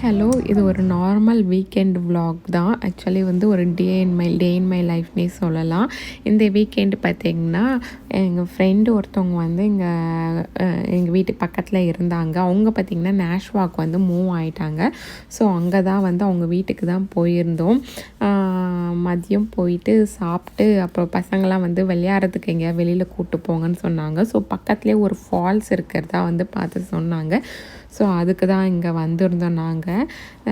Hello. இது ஒரு normal weekend vlog தான். ஆக்சுவலி வந்து ஒரு டே இன் மை லைஃப்னே சொல்லலாம். இந்த வீக்கெண்டு பார்த்திங்கன்னா எங்கள் ஃப்ரெண்டு ஒருத்தவங்க வந்து எங்கள் வீட்டு பக்கத்தில் இருந்தாங்க. அவங்க பார்த்திங்கன்னா நேஷ்வாக் வந்து மூவ் ஆகிட்டாங்க. ஸோ அங்கே தான் வந்து அவங்க வீட்டுக்கு தான் போயிருந்தோம். மதியம் போயிட்டு சாப்பிட்டு அப்புறம் பசங்களாம் வந்து விளையாடுறதுக்கு எங்கேயா வெளியில் கூப்பிட்டு போங்கன்னு சொன்னாங்க. ஸோ பக்கத்துலேயே ஒரு ஃபால்ஸ் இருக்கிறதா வந்து பார்த்து சொன்னாங்க. ஸோ அதுக்கு தான் இங்கே வந்திருந்தோம் நாங்கள்.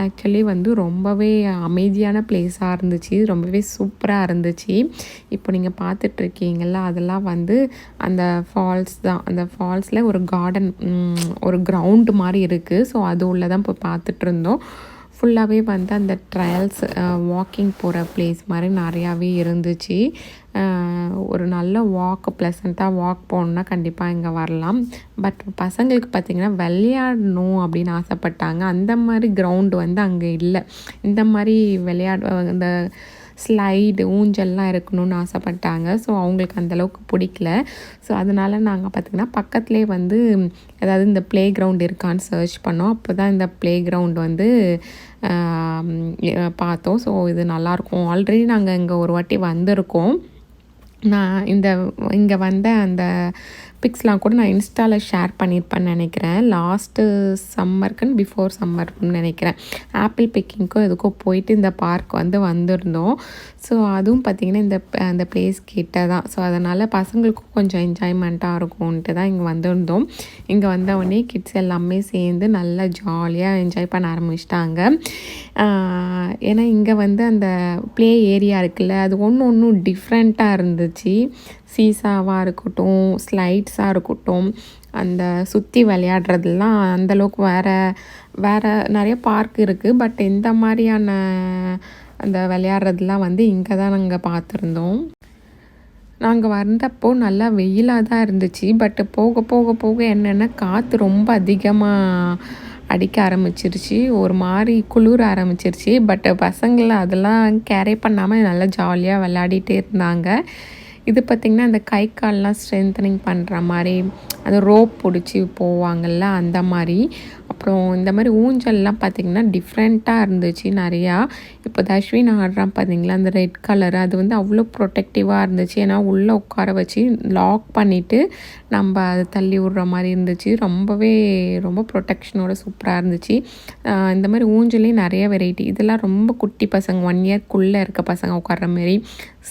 ஆக்சுவலி வந்து ரொம்பவே அமைதியான ப்ளேஸாக இருந்துச்சு, ரொம்பவே சூப்பராக இருந்துச்சு. இப்போ நீங்கள் பார்த்துட்ருக்கீங்கள அதெல்லாம் வந்து அந்த ஃபால்ஸ் தான். அந்த ஃபால்ஸில் ஒரு கார்டன், ஒரு கிரவுண்டு மாதிரி இருக்குது. ஸோ அது உள்ளே தான் போய் பார்த்துட்ருந்தோம். ஃபுல்லாகவே வந்து அந்த ட்ரையல்ஸ் வாக்கிங் போகிற ப்ளேஸ் மாதிரி நிறையாவே இருந்துச்சு. ஒரு நல்ல ப்ளசண்ட்டாக வாக் போகணுன்னா கண்டிப்பாக இங்கே வரலாம். பட் பசங்களுக்கு பார்த்திங்கன்னா விளையாடணும் அப்படின்னு ஆசைப்பட்டாங்க. அந்த மாதிரி கிரவுண்டு வந்து அங்கே இல்லை. இந்த மாதிரி இந்த ஸ்லைடு ஊஞ்சல்லாம் இருக்கணும்னு ஆசைப்பட்டாங்க. ஸோ அவங்களுக்கு அந்தளவுக்கு பிடிக்கல. ஸோ அதனால் நாங்கள் பார்த்திங்கன்னா பக்கத்துலேயே வந்து ஏதாவது இந்த ப்ளே கிரவுண்ட் இருக்கான்னு சர்ச் பண்ணோம். அப்போ தான் இந்த ப்ளே கிரவுண்ட் வந்து பார்த்தோம். ஸோ இது நல்லாயிருக்கும். ஆல்ரெடி நாங்கள் இங்கே ஒரு வாட்டி வந்திருக்கோம். நான் இங்கே வந்த அந்த பிக்ஸ்லாம் கூட நான் இன்ஸ்டாவில் ஷேர் பண்ணியிருப்பேன்னு நினைக்கிறேன். லாஸ்ட்டு சம்மருக்குன்னு பிஃபோர் சம்மர்னு நினைக்கிறேன். ஆப்பிள் பிக்கிங்க்கும் எதுக்கோ போயிட்டு இந்த பார்க் வந்து வந்திருந்தோம். ஸோ அதுவும் பார்த்திங்கன்னா அந்த பிளேஸ் கிட்ட தான். ஸோ அதனால் பசங்களுக்கும் கொஞ்சம் என்ஜாய்மெண்ட்டாக இருக்கும்ன்ட்டு தான் இங்கே வந்திருந்தோம். இங்கே வந்தவொடனே கிட்ஸ் எல்லாமே சேர்ந்து நல்லா ஜாலியாக என்ஜாய் பண்ண ஆரம்பிச்சிட்டாங்க. ஏன்னா இங்கே வந்து அந்த ப்ளே ஏரியா இருக்குல்ல, அது ஒன்றும் டிஃப்ரெண்ட்டாக இருந்துச்சு. சீசாவாக இருக்கட்டும், ஸ்லைட்ஸாக இருக்கட்டும், அந்த சுற்றி விளையாடுறதுலாம் அந்தளவுக்கு வேறு நிறைய பார்க் இருக்குது. பட் இந்த மாதிரியான அந்த விளையாடுறதுலாம் வந்து இங்கே தான் நாங்கள் பார்த்துருந்தோம். நாங்கள் வந்தப்போ நல்லா வெயிலாக தான் இருந்துச்சு. பட் போக போக போக என்னென்னா காற்று ரொம்ப அதிகமாக அடிக்க ஆரம்பிச்சிருச்சு. ஒரு மாதிரி குளிர ஆரம்பிச்சிருச்சு. பட் பசங்களை அதெல்லாம் கேரே பண்ணாமல் நல்லா ஜாலியாக விளையாடிட்டே இருந்தாங்க. இது பார்த்திங்கன்னா அந்த கை கால்லாம் ஸ்ட்ரென்தனிங் பண்ணுற மாதிரி அந்த ரோப் பிடிச்சி போவாங்கள்ல அந்த மாதிரி. அப்புறம் இந்த மாதிரி ஊஞ்சல்லாம் பார்த்திங்கன்னா டிஃப்ரெண்ட்டாக இருந்துச்சு நிறையா. இப்போ தஷ்வின் ஆடுறான் பார்த்திங்களா, அந்த ரெட் கலரு, அது வந்து அவ்வளோ ப்ரொடெக்டிவாக இருந்துச்சு. ஏன்னா உள்ளே உட்கார வச்சு லாக் பண்ணிவிட்டு நம்ம அதை தள்ளி விட்ற மாதிரி இருந்துச்சு. ரொம்ப ப்ரொடெக்ஷனோட சூப்பராக இருந்துச்சு. இந்த மாதிரி ஊஞ்சலையும் நிறைய வெரைட்டி. இதெல்லாம் ரொம்ப குட்டி பசங்க 1 இயர்க்குள்ளே இருக்க பசங்க உட்கார்ற மாரி.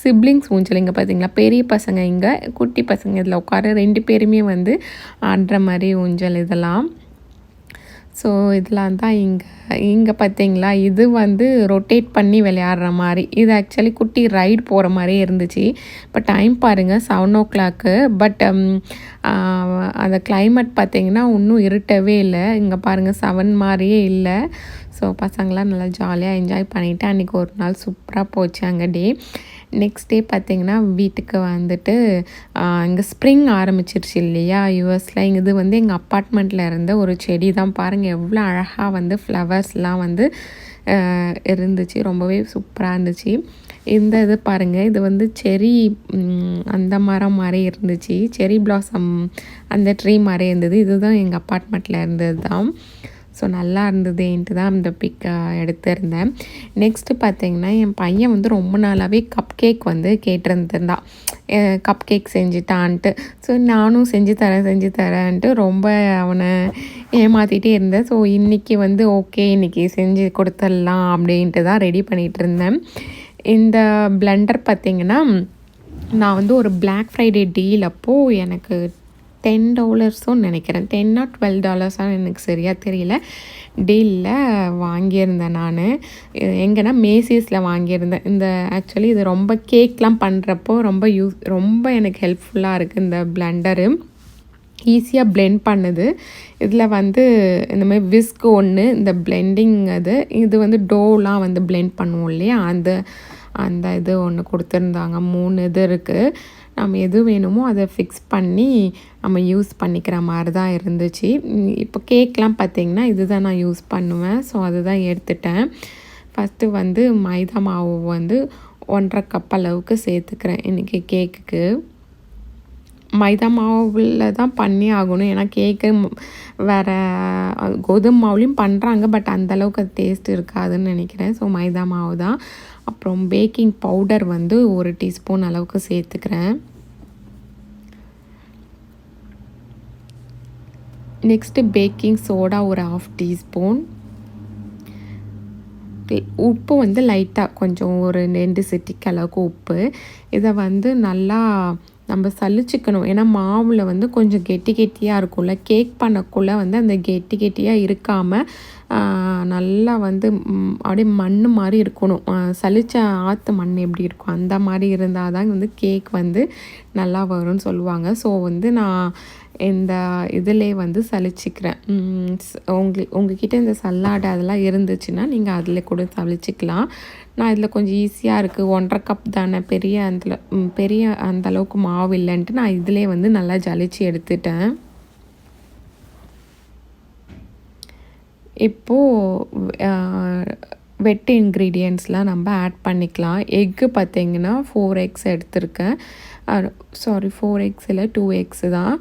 சிப்ளிங்ஸ் ஊஞ்சல் இங்கே பார்த்திங்களா, பெரிய பசங்க இங்கே, குட்டி பசங்க இதில் உட்கார 2 பேருமே வந்து ஆடுற மாதிரி ஊஞ்சல் இதெல்லாம். ஸோ இதெல்லாம் தான் இங்கே பார்த்திங்களா, இது வந்து ரொட்டேட் பண்ணி விளையாடுற மாதிரி. இது ஆக்சுவலி குட்டி ரைடு போகிற மாதிரியே இருந்துச்சு. இப்போ டைம் பாருங்கள் 7 o'clock. பட் அந்த கிளைமேட் பார்த்திங்கன்னா இன்னும் இருட்டவே இல்லை. இங்கே பாருங்கள் 7 மாதிரியே இல்லை. ஸோ பசங்களாம் நல்லா ஜாலியாக என்ஜாய் பண்ணிவிட்டு அன்றைக்கி ஒரு நாள் சூப்பராக போச்சு அங்கே டே. நெக்ஸ்ட் டே பார்த்திங்கன்னா வீட்டுக்கு வந்துட்டு இங்கே ஸ்ப்ரிங் ஆரம்பிச்சிருச்சு இல்லையா யூஎஸில். இது வந்து எங்கள் அப்பார்ட்மெண்ட்டில் இருந்த ஒரு செடி தான். பாருங்கள் எவ்வளோ அழகாக வந்து ஃப்ளவர்ஸ்லாம் வந்து இருந்துச்சு. ரொம்பவே சூப்பராக இருந்துச்சு. இது பாருங்கள், இது வந்து செரி அந்த மரம் மாதிரி இருந்துச்சு. செரி பிளாசம் அந்த ட்ரீ மாதிரி இருந்தது. இதுதான் எங்கள் அப்பார்ட்மெண்ட்டில் இருந்தது தான். ஸோ நல்லா இருந்ததுன்ட்டு தான் அந்த பிக்கை எடுத்திருந்தேன். நெக்ஸ்ட்டு பார்த்திங்கன்னா என் பையன் வந்து ரொம்ப நாளாகவே கப் கேக் வந்து கேட்டிருந்தான். கப் கேக் செஞ்சுட்டான்ட்டு. ஸோ நானும் செஞ்சு தரேன்ட்டு ரொம்ப அவனை ஏமாற்றிட்டே இருந்தேன். ஸோ இன்றைக்கி வந்து ஓகே, இன்றைக்கி செஞ்சு கொடுத்துடலாம் அப்படின்ட்டு தான் ரெடி பண்ணிகிட்டு இருந்தேன். இந்த பிளெண்டர் பார்த்திங்கன்னா நான் வந்து ஒரு Black Friday டீல் அப்போது எனக்கு $10 நினைக்கிறேன், $10 or $12 எனக்கு சரியாக தெரியல, டீலில் வாங்கியிருந்தேன். நான் எங்கன்னா மேசிஸில் வாங்கியிருந்தேன். ஆக்சுவலி இது ரொம்ப கேக்லாம் பண்ணுறப்போ ரொம்ப எனக்கு ஹெல்ப்ஃபுல்லாக இருக்குது இந்த பிளெண்டரு. ஈஸியாக பிளெண்ட் பண்ணுது. இதில் வந்து இந்தமாதிரி விஸ்க் ஒன்று, இந்த பிளெண்டிங் இது வந்து டோலாம் வந்து பிளெண்ட் பண்ணுவோம் இல்லையா, அந்த இது ஒன்று கொடுத்துருந்தாங்க. 3 இது இருக்குது. நம்ம எது வேணுமோ அதை ஃபிக்ஸ் பண்ணி நம்ம யூஸ் பண்ணிக்கிற மாதிரி தான் இருந்துச்சு. இப்போ கேக்லாம் பார்த்திங்கன்னா இது தான் நான் யூஸ் பண்ணுவேன். ஸோ அதுதான் எடுத்துட்டேன். ஃபஸ்ட்டு வந்து மைதா மாவு வந்து 1.5 கப் அளவுக்கு சேர்த்துக்கிறேன் இன்றைக்கி கேக்குக்கு. மைதா மாவில் தான் பண்ணி ஆகணும். ஏன்னா கேக்கு வேறு கோதுமை மாவுலேயும் பண்ணுறாங்க, பட் அந்தளவுக்கு அது டேஸ்ட் இருக்காதுன்னு நினைக்கிறேன். ஸோ மைதா மாவு தான். அப்புறம் பேக்கிங் பவுடர் வந்து 1 டீஸ்பூன் அளவுக்கு சேர்த்துக்கிறேன். நெக்ஸ்ட்டு பேக்கிங் சோடா ஒரு 1/2 டீஸ்பூன். உப்பு வந்து லைட்டாக கொஞ்சம் ஒரு 2 சிட்டிக்கு அளவுக்கு உப்பு. இதை வந்து நல்லா நம்ம சலிச்சுக்கணும். ஏன்னா மாவில் வந்து கொஞ்சம் கெட்டி கெட்டியாக இருக்கும்ல, கேக் பண்ணக்குள்ளே வந்து அந்த கெட்டி கெட்டியாக இருக்காமல் நல்லா வந்து அப்படியே மண் மாதிரி இருக்கணும். சலிச்ச ஆற்று மண் எப்படி இருக்கும் அந்த மாதிரி இருந்தால் தான் வந்து கேக் வந்து நல்லா வரும்னு சொல்லுவாங்க. ஸோ வந்து நான் இந்த இதிலே வந்து சலிச்சிக்கிறேன். உங்ககிட்ட இந்த சல்லாடை அதெல்லாம் இருந்துச்சுன்னா நீங்கள் அதில் கூட சலிச்சிக்கலாம். நான் இதில் கொஞ்சம் ஈஸியாக இருக்குது, 1.5 கப் தானே, பெரிய அந்தளவுக்கு மாவு இல்லைன்ட்டு நான் இதிலே வந்து நல்லா ஜலிச்சு எடுத்துட்டேன். இப்போது வெட் இன்க்ரீடியன்ட்ஸ்லாம் நம்ம ஆட் பண்ணிக்கலாம். எக்கு பார்த்திங்கன்னா 4 எக்ஸ் எடுத்திருக்கேன். 4 எக்ஸ் இல்லை 2 எக்ஸு தான்.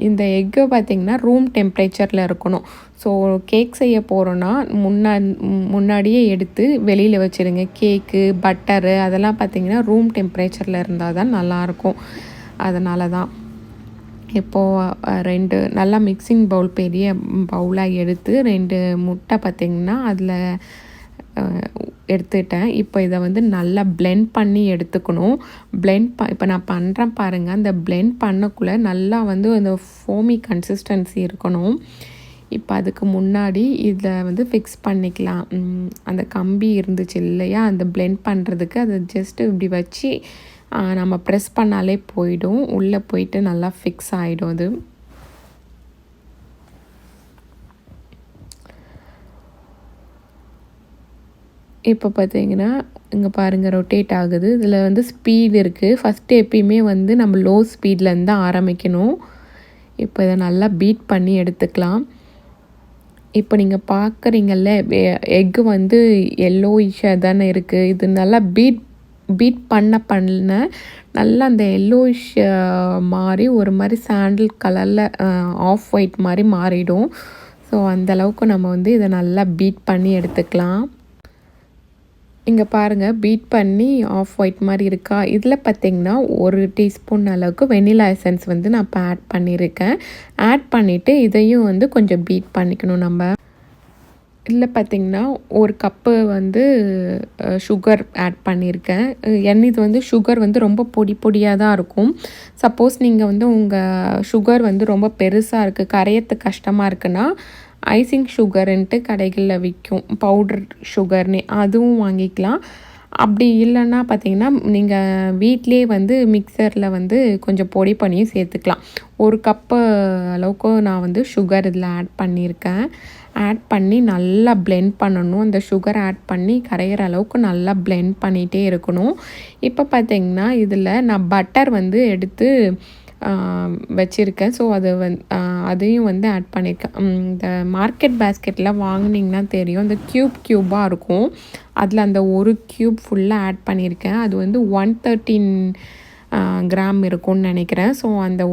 இந்த எக்கு பார்த்திங்கன்னா ரூம் டெம்பரேச்சரில் இருக்கணும். ஸோ கேக் செய்ய போகிறோன்னா முன்னாடியே எடுத்து வெளியில் வச்சுருங்க. கேக்கு பட்டரு அதெல்லாம் பார்த்திங்கன்னா ரூம் டெம்பரேச்சரில் இருந்தால் தான் நல்லாயிருக்கும். அதனால தான் இப்போது 2 நல்லா மிக்சிங் பவுல் பெரிய பவுலாக எடுத்து 2 முட்டை பார்த்திங்கன்னா அதில் எடுத்துட்டேன். இப்போ இதை வந்து நல்லா பிளெண்ட் பண்ணி எடுத்துக்கணும். இப்போ நான் பண்ணுறேன் பாருங்கள். அந்த பிளெண்ட் பண்ணக்குள்ளே நல்லா வந்து அந்த ஃபோமி கன்சிஸ்டன்சி இருக்கணும். இப்போ அதுக்கு முன்னாடி இதில் வந்து ஃபிக்ஸ் பண்ணிக்கலாம். அந்த கம்பி இருந்துச்சு இல்லையா, அந்த பிளெண்ட் பண்ணுறதுக்கு அதை ஜஸ்ட்டு இப்படி வச்சு நம்ம ப்ரெஸ் பண்ணாலே போயிடும், உள்ளே போயிட்டு நல்லா ஃபிக்ஸ் ஆகிடும் அது. இப்போ பார்த்தீங்கன்னா இங்கே பாருங்கள் ரொட்டேட் ஆகுது. இதில் வந்து ஸ்பீடு இருக்குது. ஃபஸ்ட்டு எப்பயுமே வந்து நம்ம லோ ஸ்பீட்லேருந்து தான் ஆரம்பிக்கணும். இப்போ இதை நல்லா பீட் பண்ணி எடுத்துக்கலாம். இப்போ நீங்கள் பார்க்குறீங்கல்ல, எக்கு வந்து எல்லோயிஷாக தானே இருக்குது. இது நல்லா பீட் பண்ண நல்லா அந்த எல்லோயிஷ் மாதிரி ஒரு மாதிரி சாண்டில் கலரில் ஆஃப் ஒயிட் மாதிரி மாறிடும். ஸோ அந்தளவுக்கு நம்ம வந்து இதை நல்லா பீட் பண்ணி எடுத்துக்கலாம். இங்கே பாருங்கள், பீட் பண்ணி ஆஃப் ஒயிட் மாதிரி இருக்கா. இதில் பார்த்திங்கன்னா 1 டீஸ்பூன் அளவுக்கு வெனிலா எசன்ஸ் வந்து நான் இப்போ ஆட் பண்ணியிருக்கேன். ஆட் பண்ணிவிட்டு இதையும் வந்து கொஞ்சம் பீட் பண்ணிக்கணும் நம்ம. இதில் பார்த்திங்கன்னா 1 கப்பு வந்து சுகர் ஆட் பண்ணியிருக்கேன். இது வந்து சுகர் வந்து ரொம்ப பொடியாக தான் இருக்கும். சப்போஸ் நீங்கள் வந்து உங்கள் சுகர் வந்து ரொம்ப பெருசாக இருக்குது, கரையத்துக்கு கஷ்டமாக இருக்குன்னா ஐசிங் சுகருன்ட்டு கடைகளில் விற்கும், பவுடர் சுகர்னே, அதுவும் வாங்கிக்கலாம். அப்படி இல்லைன்னா பார்த்திங்கன்னா நீங்கள் வீட்டிலே வந்து மிக்சரில் வந்து கொஞ்சம் பொடி பண்ணியும் சேர்த்துக்கலாம். 1 கப்பு அளவுக்கு நான் வந்து சுகர் இதில் ஆட் பண்ணியிருக்கேன். ஆட் பண்ணி நல்லா பிளெண்ட் பண்ணணும். அந்த சுகர் ஆட் பண்ணி கரையிற அளவுக்கு நல்லா பிளெண்ட் பண்ணிகிட்டே இருக்கணும். இப்போ பார்த்திங்கன்னா இதில் நான் பட்டர் வந்து எடுத்து வச்சுருக்கேன். ஸோ அதையும் வந்து ஆட் பண்ணியிருக்கேன். இந்த மார்க்கெட் பேஸ்கெட்டில் வாங்கினீங்கன்னா தெரியும், இந்த க்யூபாக இருக்கும். அதில் அந்த 1 க்யூப் ஃபுல்லாக ஆட் பண்ணியிருக்கேன். அது வந்து 113 கிராம் இருக்கும்னு நினைக்கிறேன். ஸோ அந்த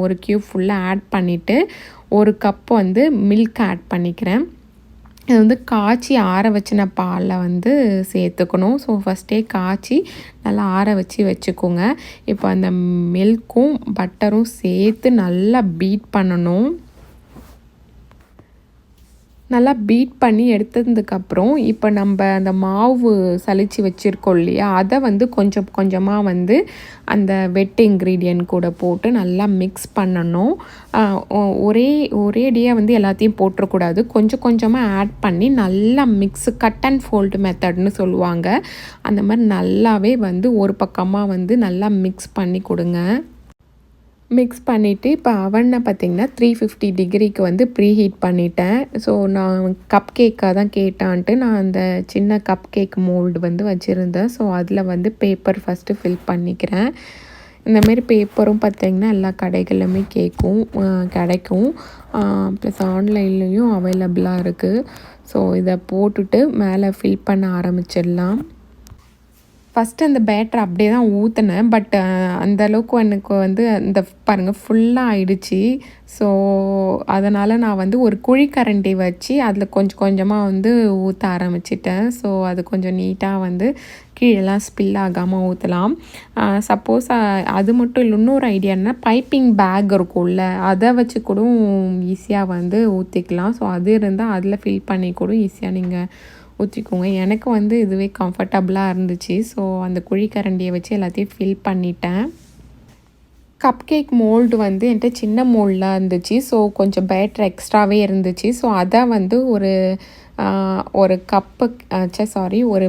ஒரு க்யூப் ஃபுல்லாக ஆட் பண்ணிவிட்டு 1 கப் வந்து மில்க் ஆட் பண்ணிக்கிறேன். இது வந்து காய்ச்சி ஆற வச்சின பாலில் வந்து சேர்த்துக்கணும். ஸோ ஃபஸ்ட்டே காய்ச்சி நல்லா ஆற வச்சுக்கோங்க. இப்போ அந்த மில்க்கும் பட்டரும் சேர்த்து நல்லா பீட் பண்ணணும். நல்லா பீட் பண்ணி எடுத்ததுக்கப்புறம் இப்போ நம்ம அந்த மாவு சலிச்சு வச்சுருக்கோம் இல்லையா, அதை வந்து கொஞ்சம் கொஞ்சமாக வந்து அந்த வெட் இன்க்ரீடியன்ட் கூட போட்டு நல்லா மிக்ஸ் பண்ணணும். ஒரேடியாக வந்து எல்லாத்தையும் போட்டுறக்கூடாது, கொஞ்சம் கொஞ்சமாக ஆட் பண்ணி நல்லா கட் அண்ட் ஃபோல்டு மெத்தட்னு சொல்லுவாங்க. அந்த மாதிரி நல்லாவே வந்து ஒரு பக்கமாக வந்து நல்லா மிக்ஸ் பண்ணி கொடுங்க. மிக்ஸ் பண்ணிவிட்டு இப்போ அவனை பார்த்திங்கன்னா 350 டிகிரிக்கு வந்து ப்ரீ ஹீட் பண்ணிட்டேன். ஸோ நான் கப் கேக்காக தான் கேட்டான்ட்டு நான் அந்த சின்ன கப் கேக் மோல்டு வந்து வச்சுருந்தேன். ஸோ அதில் வந்து பேப்பர் ஃபஸ்ட்டு ஃபில் பண்ணிக்கிறேன். இந்தமாரி பேப்பரும் பார்த்திங்கன்னா எல்லா கடைகளிலுமே கிடைக்கும். ப்ளஸ் ஆன்லைன்லேயும் அவைலபிளாக இருக்குது. ஸோ இதை போட்டுட்டு மேலே ஃபில் பண்ண ஆரம்பிச்சிடலாம். ஃபஸ்ட்டு அந்த பேட்டர் அப்படியே தான் ஊற்றினேன். பட் அந்த அளவுக்கு எனக்கு வந்து இந்த பாருங்கள் ஃபுல்லாக ஆயிடுச்சு. ஸோ அதனால் நான் வந்து ஒரு குழிக்கரண்டி வச்சு அதில் கொஞ்சம் கொஞ்சமாக வந்து ஊற்ற ஆரம்பிச்சிட்டேன். ஸோ அது கொஞ்சம் நீட்டாக வந்து கீழெல்லாம் ஸ்பில் ஆகாமல் ஊற்றலாம். சப்போஸ் அது மட்டும் இல்லை, இன்னொரு ஐடியா என்ன, பைப்பிங் பேக் இருக்கும்ல, அதை வச்சு கூட ஈஸியாக வந்து ஊற்றிக்கலாம். ஸோ அது இருந்தால் அதில் ஃபில் பண்ணி கூட ஈஸியாக நீங்கள் ஊற்றிக்கோங்க. எனக்கு வந்து இதுவே கம்ஃபர்டபுளாக இருந்துச்சு. ஸோ அந்த குழிக்கரண்டியை வச்சு எல்லாத்தையும் ஃபில் பண்ணிட்டேன். கப் கேக் மோல்டு வந்து என்கிட்ட சின்ன மோல்டாக இருந்துச்சு. ஸோ கொஞ்சம் பேட்டர் எக்ஸ்ட்ராவே இருந்துச்சு. ஸோ அதை வந்து ஒரு கப்பு ஒரு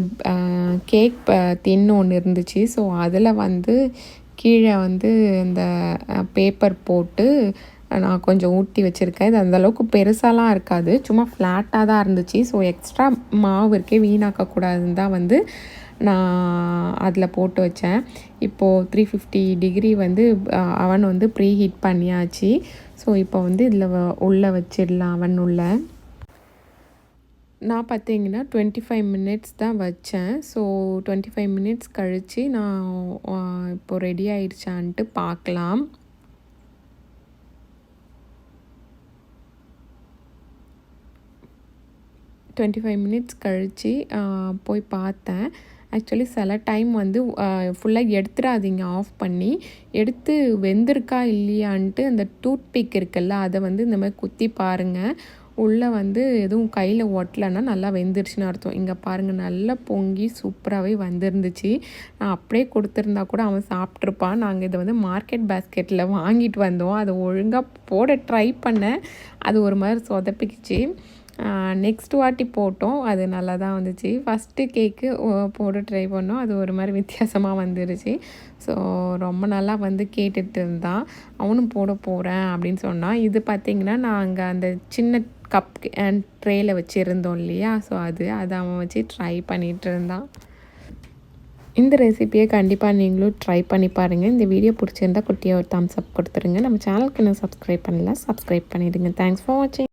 கேக் டின்னு ஒன்று இருந்துச்சு. ஸோ அதில் வந்து கீழே வந்து இந்த பேப்பர் போட்டு நான் கொஞ்சம் ஊற்றி வச்சுருக்கேன். இது அந்தளவுக்கு பெருசாலாம் இருக்காது, சும்மா ஃப்ளாட்டாக தான் இருந்துச்சு. ஸோ எக்ஸ்ட்ரா மாவு இருக்கே வீணாக்கக்கூடாதுன்னு தான் வந்து நான் அதில் போட்டு வச்சேன். இப்போது 350 டிகிரி வந்து அவன் வந்து ப்ரீ ஹீட் பண்ணியாச்சு. ஸோ இப்போ வந்து இதில் உள்ளே வச்சிடலாம். அவன் உள்ள நான் பார்த்தீங்கன்னா 25 மினிட்ஸ் தான் வச்சேன். ஸோ 25 மினிட்ஸ் கழித்து நான் இப்போது ரெடி ஆயிடுச்சான்ட்டு பார்க்கலாம். 25 மினிட்ஸ் கழித்து போய் பார்த்தேன். ஆக்சுவலி சில டைம் வந்து ஃபுல்லாக எடுத்துடாதீங்க, ஆஃப் பண்ணி எடுத்து வெந்திருக்கா இல்லையான்ட்டு அந்த டூத் பிக் இருக்குல்ல, அதை வந்து இந்த மாதிரி குத்தி பாருங்கள். உள்ளே வந்து எதுவும் கையில் ஒட்டலைன்னா நல்லா வெந்துருச்சுன்னு அர்த்தம். இங்கே பாருங்கள், நல்லா பொங்கி சூப்பராகவே வந்துருந்துச்சு. நான் அப்படியே கொடுத்துருந்தா கூட அவன் சாப்பிட்ருப்பான். நாங்கள் இதை வந்து மார்க்கெட் பேஸ்கெட்டில் வாங்கிட்டு வந்தோம். அதை ஒழுங்காக போட ட்ரை பண்ணேன். அது ஒரு மாதிரி சொதப்பிக்கிச்சு. நெக்ஸ்ட் வாட்டி போட்டோம், அது நல்லா தான் வந்துச்சு. ஃபஸ்ட்டு கேக்கு போட ட்ரை பண்ணோம், அது ஒரு மாதிரி வித்தியாசமாக வந்துருச்சு. ஸோ ரொம்ப நல்லா வந்து கேட்டுட்டு இருந்தான். அவனும் போட போகிறேன் அப்படின்னு சொன்னான். இது பார்த்திங்கன்னா நாங்கள் அந்த சின்ன கப் அண்ட் ட்ரேயில் வச்சுருந்தோம் இல்லையா, ஸோ அதை அவன் வச்சு ட்ரை பண்ணிகிட்டு இருந்தான். இந்த ரெசிப்பியை கண்டிப்பாக நீங்களும் ட்ரை பண்ணி பாருங்கள். இந்த வீடியோ பிடிச்சிருந்தா குட்டியாக ஒரு தம்ஸ் அப் கொடுத்துருங்க. நம்ம சேனலுக்கு இன்னும் சப்ஸ்கிரைப் பண்ணல, சப்ஸ்கிரைப் பண்ணிவிடுங்க. தேங்க்ஸ் ஃபார் வாட்சிங்.